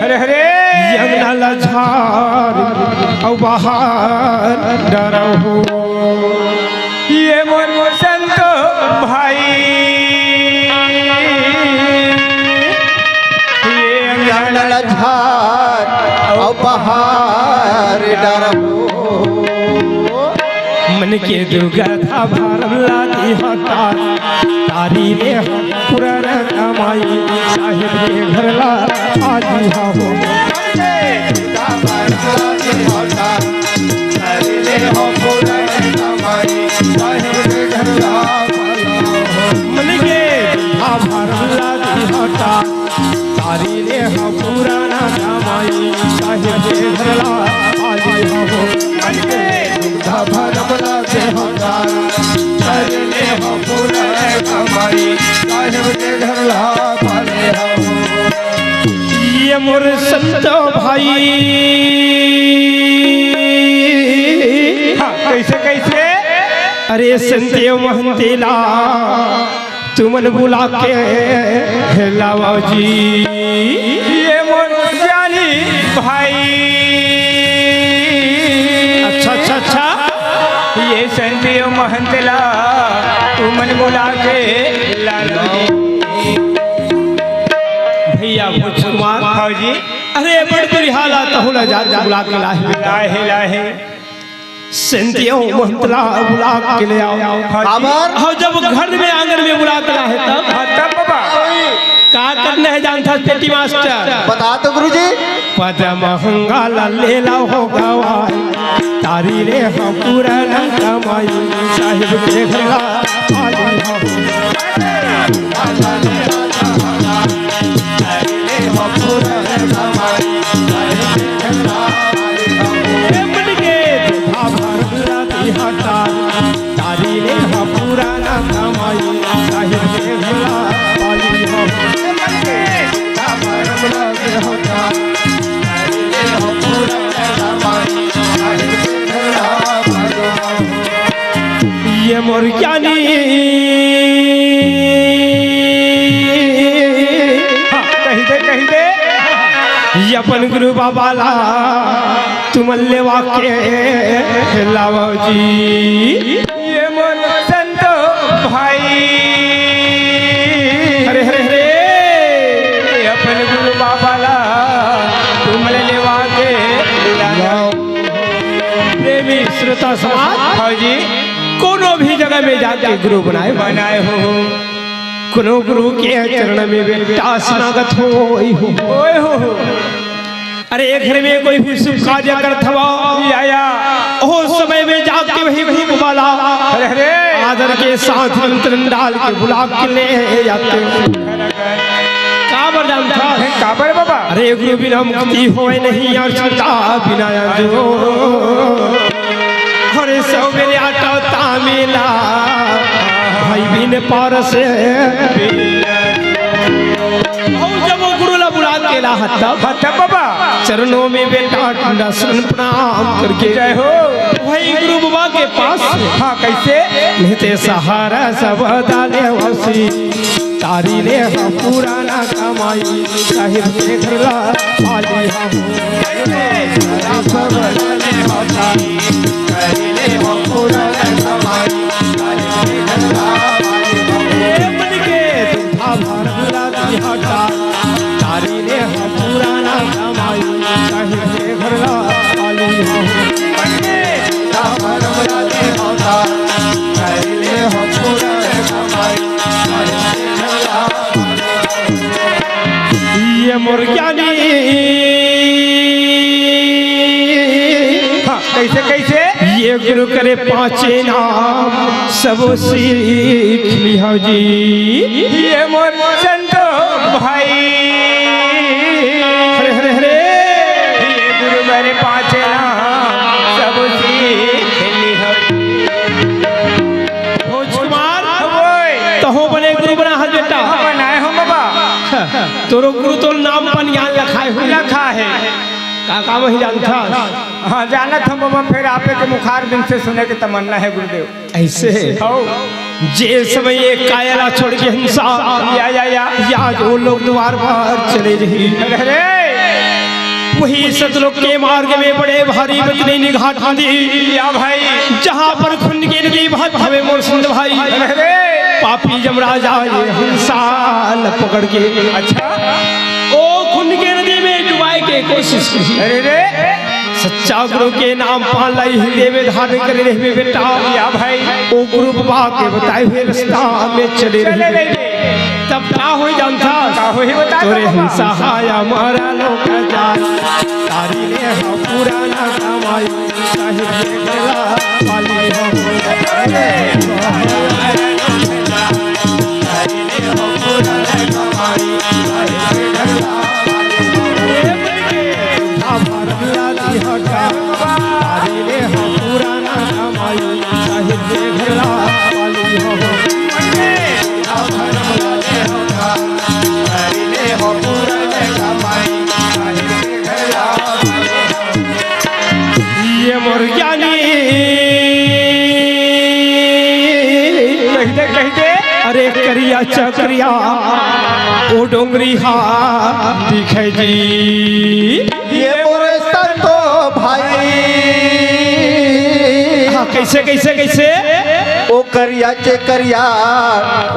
हरे हरे यंगना लझार औ बहार डरहु ये मोर संत भाई ये यंगना लझार औ बहार डरहु मन के दुर्गधा भरम लाती हटा तारी रे पुरन कमाई साहिब के घर ला आजी हो मन के भरम लाती हटा तारी रे पुराना कमाई साहिब के घर ला आजी हो मन के भरम लाती हटा तारी रे पुराना कमाई साहिब के घर ला पाले हो ये मोर संत भाई कैसे कैसे अरे संते महंतेला तुमन बुला के लावा जी ये मोर जानी भाई अच्छा अच्छा अच्छा ये संतियो महंतला तुमन बुला के लालो भैया भोजकुमार हाँ जी अरे बड़ बुरी हालत होला जा बुला के लाहे लाहे लाहे संतियो महंतला बुला के ले आओ खबर हाँ जब घर में आंगन में बुला के लाहे तब तब बाबा का करना है जानता पेटी मास्टर बता तो गुरुजी पद महंगा ले लाओ हो गवाई तारी रे हम पुराना कमाई साहिब के घरा आली हो मन के दुधा भरला दी हटा तारी रे हम पुराना कमाई साहिब के घरा आली हो ये मोर ज्ञानी कही दे ये अपन गुरु बाबा ला तुम लेवा के लावा जी ये मोर संत भाई हरे हरे हरे ये अपन गुरु बाबा ला तुम लेवा के लालो प्रेमी श्रोता समाज हाँ जी कोनो भी जगह में जाके गुरु बनाए हो कोनो गुरु के चरण में बेटा स्नागत हो ओए हो अरे एक घर में कोई भी शुभ कार्य करथवा या ओ समय में जाके वही गुरु वाला हरे हरे आदर के साथ मंत्र डाल के बुला के ले जाते काबर जानता काबर बाबा अरे गुरु बिना मुक्ति होए नहीं और चिंता बिना जो अरे सब मेरे आटा तामिला भाई बिन पार से जब वो गुरु ला बुला के ला तब बाबा चरणों में बेटा दर्शन प्रणाम करके जय हो वही गुरु बाबा के पास हाँ कैसे लेते सहारा सब डाले वसी तारी रे हम पुराना कमाई साहिब के घर ला पाली मन के दुधा भरला दी हटा तारी रे हम पुराना कमाई साहिब के घर ला पाली ये मोर ज्ञानी हाँ कैसे कैसे ये गुरु करे पांचे नाम सब सीख लिया जी ये मोर संत भाई हरे हरे हरे ये गुरु मेरे पाँच नाम सब सीख लिया भोजकुमार ओए तो हो बने गुरु बना हर बेटा बनाए हो बाबा तोरो गुरु तो नाम पन यहाँ लिखाए हुए लिखा है काका वही जानता हाँ जाना था बाबा फिर आपे के मुखार दिन से सुने की तमन्ना है गुरुदेव ऐसे हो जे समय ये कायला छोड़ के हिंसा या या जो लोग द्वार बाहर चले रही अरे वही सतलुज के मार्ग में बड़े भारी बचने निघाट दी या भाई जहाँ पर खुन की नदी बहत हवे मोर सिंध भाई अरे पापी जमराज आए हंसाल पकड़ के अच्छा ओ खुन के नदी में डुबाए के कोशिश की अरे रे सच्चा गुरु के नाम पान लाई हृदय में धारण करे रहे बेटा या भाई ओ गुरु बाबा के बताए हुए रास्ता में चले चले रहे रे तब क्या हो जानता का होई बता तोरे हंसा हाया मारा लोक जाय तारी ने हो पुराना कमाई साहिब गेला पाली हो तारी ने हो पुराना कमाई साहिब गेला पाली हो ये मोर ज्ञानी कहते अरे करिया चक्रिया ओ डोंगरी हा दिखे जी ये मोरे संतो भाई हाँ, कैसे कैसे कैसे ओ करिया चे करिया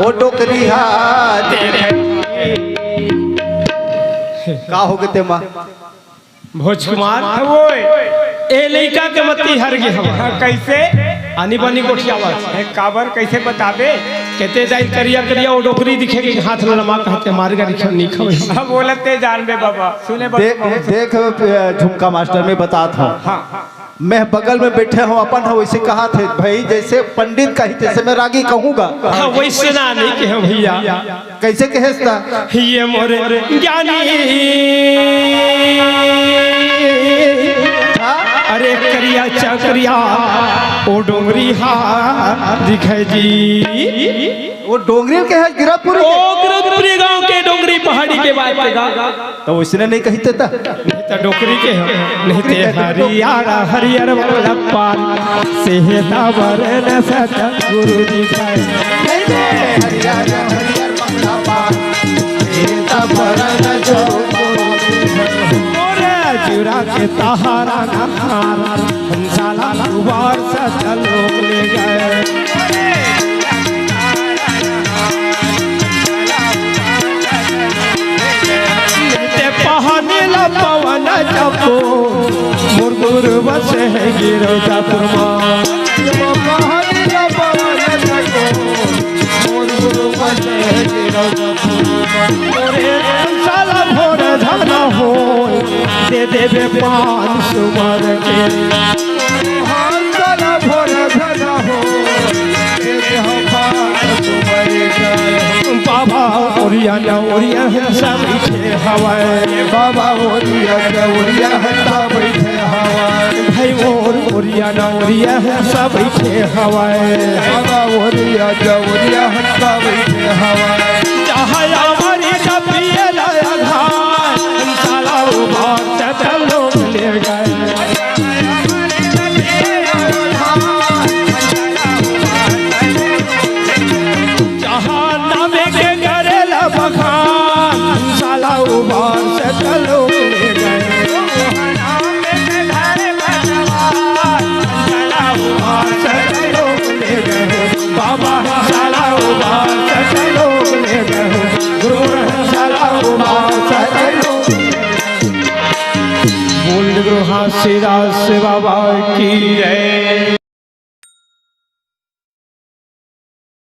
ओ टोकरी हाथ का हो गए ते माँ भोज कुमार वो ए लइका के मत्ती हर गे हम कैसे आनी बानी कोठियावास काबर कैसे बताबे कहते जाई करिया करिया ओ डोकरी दिखे के हाथ लमा कहते मार गा रिखम नहीं खवे अब बोलते जान बे बाबा सुने देख देख झुमका मास्टर में बताता हूँ हाँ मैं बगल में बैठे हूँ अपन है वैसे कहा थे भाई जैसे पंडित कही जैसे मैं रागी कहूँगा हाँ, वैसे ना नहीं के हम भैया कैसे कहेस्ता ये मोरे ज्ञानी अरे करिया चक्रिया ओ डोंगरी हा दिखे जी वो डोंगरी के है गिरापुर ओ गिरपुरी गांव के डोंगरी पहाड़ी के बात पेगा तो उसने नहीं कही थे नहीं तो डोकरी के हम नहीं ते हरियारा हरियर वाला पान सेहता बरन सत गुरु दिखाए मोरे चुरा के तहारा नहार हंसाला दुबार सत लोग ले गए पहानीला पवन जपो मुरमुर बसे है गिरो जपुरमा पहानीला पवन जपो मुरमुर बसे है गिरो जपुरमा मोरे साला भोर धना हो दे देवे पान सुमर के साला भोर धना हो दे देवे पान सुमर के बाबा ओरिया न ओरिया सब बैठे हवाए बाबा ओरिया न ओरिया सब बैठे हवाए भाई मोर ओरिया न ओरिया सब बैठे हवाए बाबा ओरिया न ओरिया सब बैठे हवाए जहाँ हमारी कपिए लाया घाट साला उभार से लोग ले गए उबार से चलो ले गए उबार से चलो ले गए बाबा साला उबार से चलो ले गए गुरु साला उबार से चलो बोल गुरु हासिरास बाबा की जय।